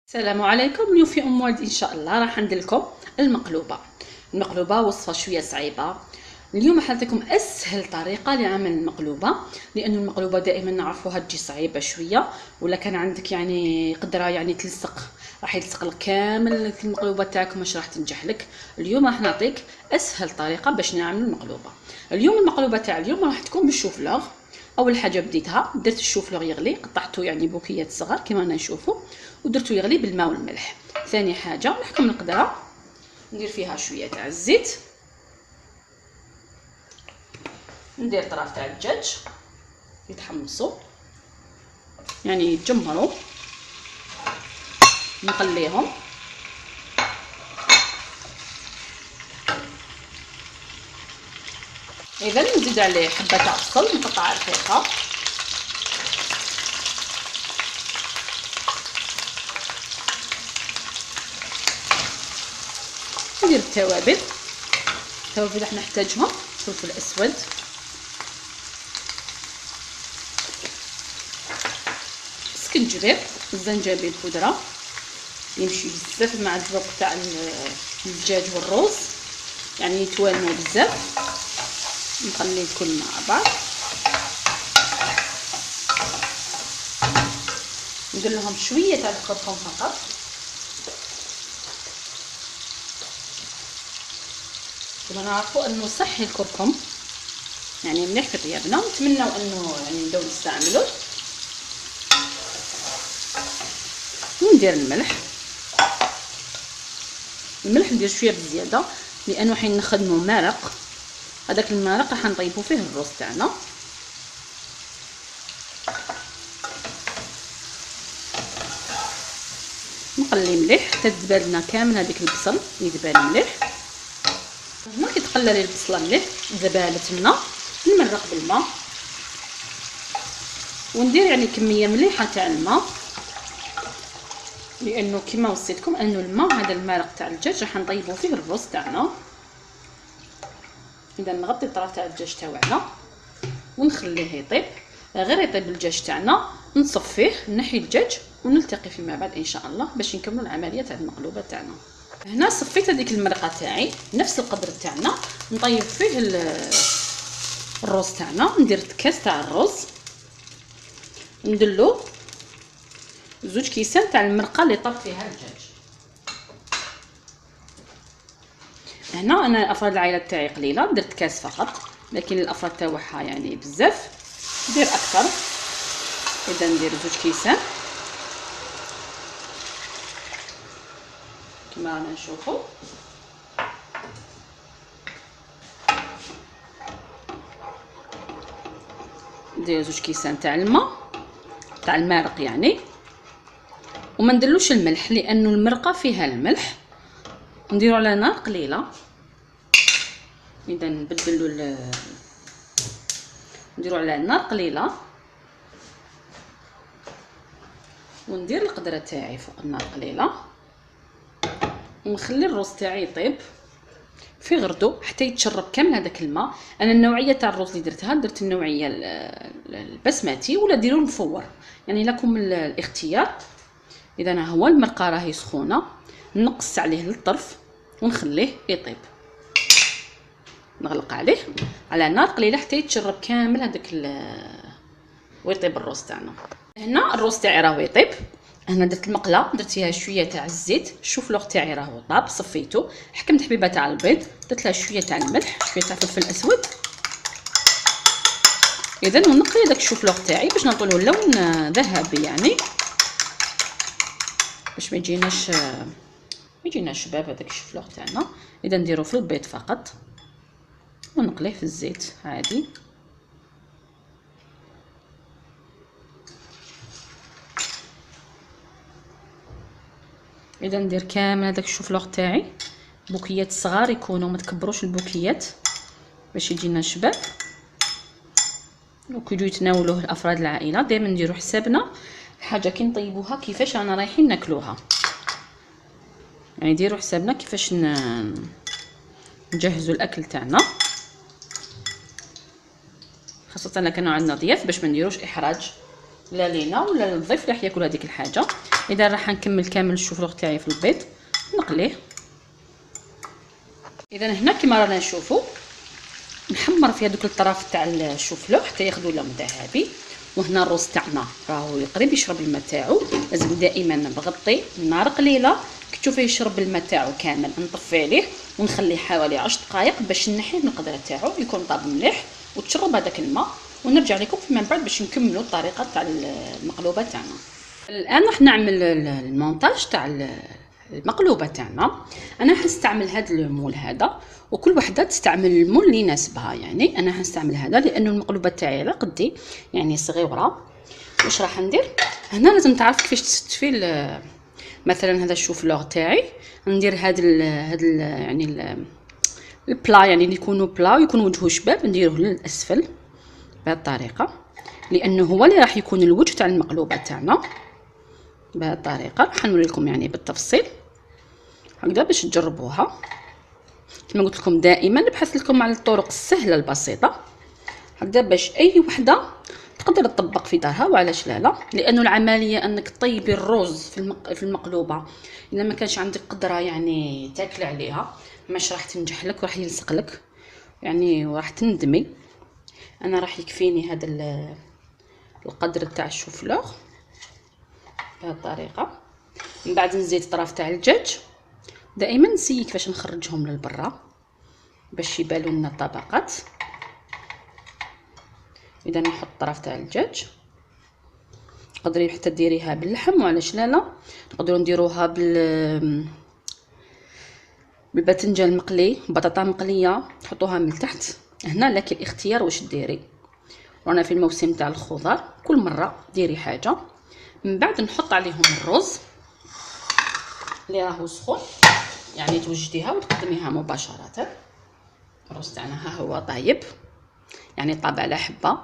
السلام عليكم. اليوم في ام ولد ان شاء الله راح ندير لكم المقلوبه وصفه شويه صعيبه. اليوم راح نعطيكم اسهل طريقه لعمل المقلوبه، لان المقلوبه دائما نعرفوها تجي صعيبه شويه، ولا كان عندك قدره تلصق، راح يلصق لك كامل المقلوبه تاعكم، مش راح تنجح لك. اليوم راح نعطيك اسهل طريقه باش نعمل المقلوبه. اليوم المقلوبه تاع اليوم راح تكون بالشوفلوغ. اول حاجه بديتها درت الشوفلوغ يغلي، قطعته بوكيات صغار كما رانا نشوفوا، ودرتو يغلي بالماء والملح. ثاني حاجه نحكم القدره ندير فيها شويه تاع الزيت، ندير طراف تاع الدجاج يتحمصوا يتجمروا، نقليهم. اذا نزيد عليه حبه تاع بصل مقطعه رقيقه، ندير التوابل راح نحتاجهم: فلفل اسود، سكنجبير، الزنجبيل بودره، يمشي بزاف مع الذوق تاع الدجاج والرز، يتوالموا بزاف. نخلي الكل مع بعض، ندير لهم شويه تاع الكركم فقط. كما نعرفوا انه صحي الكركم، مليح في طيابنا، نتمنوا انه نبداو نستعملوه. وندير الملح ندير شويه بزياده، لانه حين نخدموا مرق، هذاك المرق راح نطيبوا فيه الرز تاعنا. نقلي مليح حتى تدبل لنا كامل هذيك البصل، يدبل مليح. هنا كي تقلى لي البصله مليح دبالت لنا، نمرق بالماء وندير كميه مليحه تاع الماء، لانه كما وصيتكم انه الماء هذا المرق تاع الدجاج راح نطيبوا فيه الرز تاعنا. اذا نغطي الطرف تاع الدجاج تاعنا ونخليه يطيب. غير يطيب الدجاج تاعنا نصفيه، نحي الدجاج ونلتقي فيما بعد ان شاء الله باش نكملوا العمليه تاع المقلوبه تاعنا. هنا صفيت هذيك المرقه تاعي نفس القدر تاعنا، نطيب فيه الرز تاعنا. ندير كاس تاع الرز، ندلو 2 كيسان تاع المرقه اللي طاب فيها الدجاج. هنا انا افراد العائله تاعي قليله، درت كاس فقط، لكن الافراد تاعها بزاف، ندير اكثر. اذا ندير 2 كيسان كما رانا نشوفوا. ندير 2 كيسان تاع الماء تاع المرق وما نديرلوش الملح، لانه المرقه فيها الملح. نديرو على نار قليله. اذا نبدلو نديرو على نار قليله، وندير القدره تاعي فوق النار قليله، ونخلي الرز تاعي يطيب في غردو حتى يتشرب كامل هذاك الماء. انا النوعيه تاع الرز اللي درت النوعيه البسمتي، ولا ديروا المفور، لكم الاختيار. اذا هو المرقه راهي سخونه، نقص عليه للطرف ونخليه يطيب. نغلق عليه على نار قليله حتى يتشرب كامل هذاك ويطيب الرز تاعنا. هنا الرز تاعي راهو يطيب. هنا درت المقله، درت فيها شويه تاع الزيت، الشوفلوغ تاعي راهو طاب، صفيته، حكمت حبيبه تاع البيض، درت لها شويه تاع الملح، شويه تاع فلفل اسود. اذا ونقي داك الشوفلوغ تاعي باش نعطولو لون ذهبي، باش ما يجيناش شباب هذاك الشوفلوغ تاعنا. اذا نديرو في البيض فقط ونقليه في الزيت عادي. اذا ندير كامل هذاك الشوفلوغ تاعي، بوكيات صغار يكونوا، ما تكبروش البوكيات باش يجينا شباب. وكي يجوا يتناولوه افراد العائله دائما نديروا حسابنا الحاجه كي نطيبوها كيفاش رانا رايحين ناكلوها، ديروا حسابنا كيفاش نجهزوا الاكل تاعنا، خاصه الا كانوا عندنا ضياف، باش ما نديروش احراج لا لينا ولا للضيف اللي راح ياكل هذيك الحاجه. اذا راح نكمل كامل الشوفلوغ تاعي في البيض نقليه. اذا هنا كما رانا نشوفوا نحمر في هذوك الطراف تاع الشوفلوغ حتى ياخذوا لون ذهبي. وهنا الروز تاعنا راهو قريب يشرب الماء تاعو. لازم دائما نغطي النار قليله كي تشوفيه يشرب الماء تاعو كامل نطفي عليه ونخليه حوالي 10 دقائق باش نحي من القدره تاعو يكون طاب مليح وتشرب هذاك الماء. ونرجع لكم فيما بعد باش نكملوا الطريقه تاع المقلوبه تاعنا. الان راح نعمل المونتاج تاع المقلوبه تاعنا. انا حنستعمل هذا المول هذا وكل وحده تستعمل المول اللي يناسبها. يعني انا حنستعمل هذا لانه المقلوبه تاعي على قدي يعني صغيره. واش راح ندير هنا؟ لازم تعرف كيفاش تستفي مثلا هذا الشوفلوغ تاعي. ندير هذا يعني البلا يعني اللي يكونوا بلا ويكون وجهه شباب نديروه للاسفل بهذه الطريقه لانه هو اللي راح يكون الوجه تاع المقلوبه تاعنا. بهذه الطريقه راح نوري لكم يعني بالتفصيل هكذا باش تجربوها. كما قلت لكم دائما نبحث لكم على الطرق السهله البسيطه هكذا باش اي وحده تقدر تطبق في دارها. وعلاش لا لانه العمليه انك طيبي الرز في المقلوبه الا ما كانش عندك قدره يعني تاكل عليها ماش راح تنجح لك وراح يلصق لك يعني وراح تندمي. انا راح يكفيني هذا القدر تاع الشوفلوغ بهذه الطريقه. من بعد نزيد طراف تاع الدجاج. دائما نسيي كيفاش نخرجهم للبرا باش يبانوا لنا طبقات. اذا نحط طرف تاع الدجاج تقدري حتى ديريها باللحم وعلاش لا نقدروا نديروها بالباذنجان المقلي بطاطا مقليه تحطوها من تحت. هنا لك الاختيار واش ديري. رانا في الموسم تاع الخضر كل مره ديري حاجه. من بعد نحط عليهم الرز اللي راهو سخون يعني توجديها وتقدميها مباشره. الرز تاعنا ها هو طايب يعني طاب على حبه.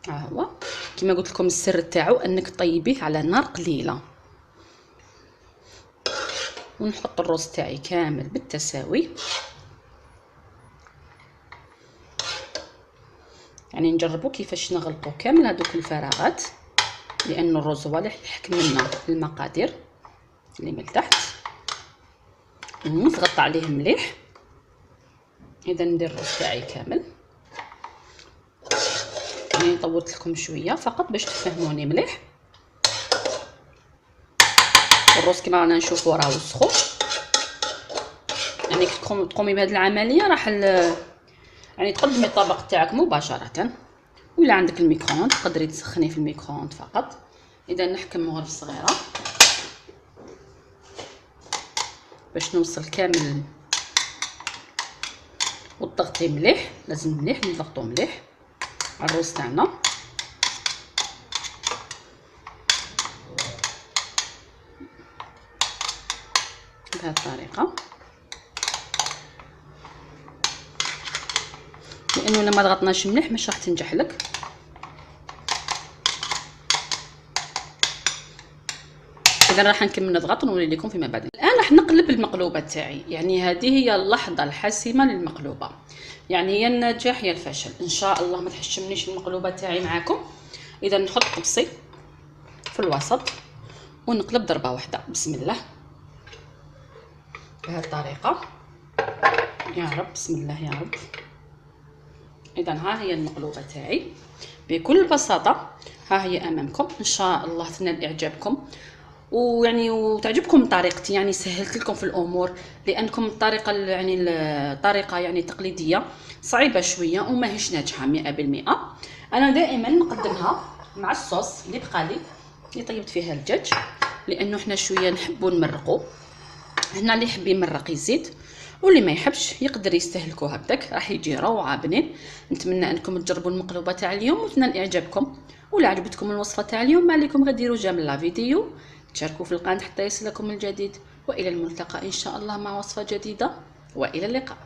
ها هو كما قلت لكم السر تاعو انك طيبيه على نار قليله. ونحط الرز تاعي كامل بالتساوي يعني نجربوا كيفاش نغلقوا كامل هذوك الفراغات لان الرز هو اللي يحكم لنا المقادير اللي من تحت. نضغط عليه مليح. اذا ندير الرز تاعي كامل يعني طولت لكم شويه فقط باش تفهموني مليح. الرز كما رانا نشوفوا راهو سخون يعني كي تقومي بهذه العمليه راح يعني تقدمي الطبق تاعك مباشره. ولا عندك الميكرووند تقدري تسخنيه في الميكرووند فقط. اذا نحكم مغرف صغيره باش نوصل كامل وتضغطي مليح. لازم مليح نضغطو مليح على الرز تاعنا. بهذه الطريقه لانه لما ضغطناش مليح مش راح تنجح لك. اذا راح نكمل نضغط ونوري لكم فيما بعد. الان راح نقلب المقلوبه تاعي يعني هذه هي اللحظه الحاسمه للمقلوبه يعني هي النجاح يا الفشل ان شاء الله. ما تحشمنيش المقلوبه تاعي معاكم. اذا نحط طبسي في الوسط ونقلب ضربه واحده بسم الله بهذه الطريقه يا رب. بسم الله يا رب. اذا ها هي المقلوبه تاعي بكل بساطه ها هي امامكم. ان شاء الله تنال اعجابكم ويعني وتعجبكم طريقتي يعني سهلت لكم في الامور لانكم الطريقه يعني الطريقه يعني تقليديه صعيبه شويه وما هيش ناجحه 100%. انا دائما نقدمها مع الصوص اللي بقالي اللي طيبت فيها الدجاج لانه حنا شويه نحبوا نمرقوا. هنا اللي يحب يمرق يزيد واللي ما يحبش يقدر يستهلكوا هكذاك راح يجي روعه بنين. نتمنى انكم تجربوا المقلوبه تاع اليوم وتنال اعجابكم. ولا عجبتكم الوصفه تاع اليوم ما عليكم غير ديروا جيم لا فيديو تشاركوا في القناه حتى يصلكم الجديد. والى الملتقى ان شاء الله مع وصفه جديده والى اللقاء.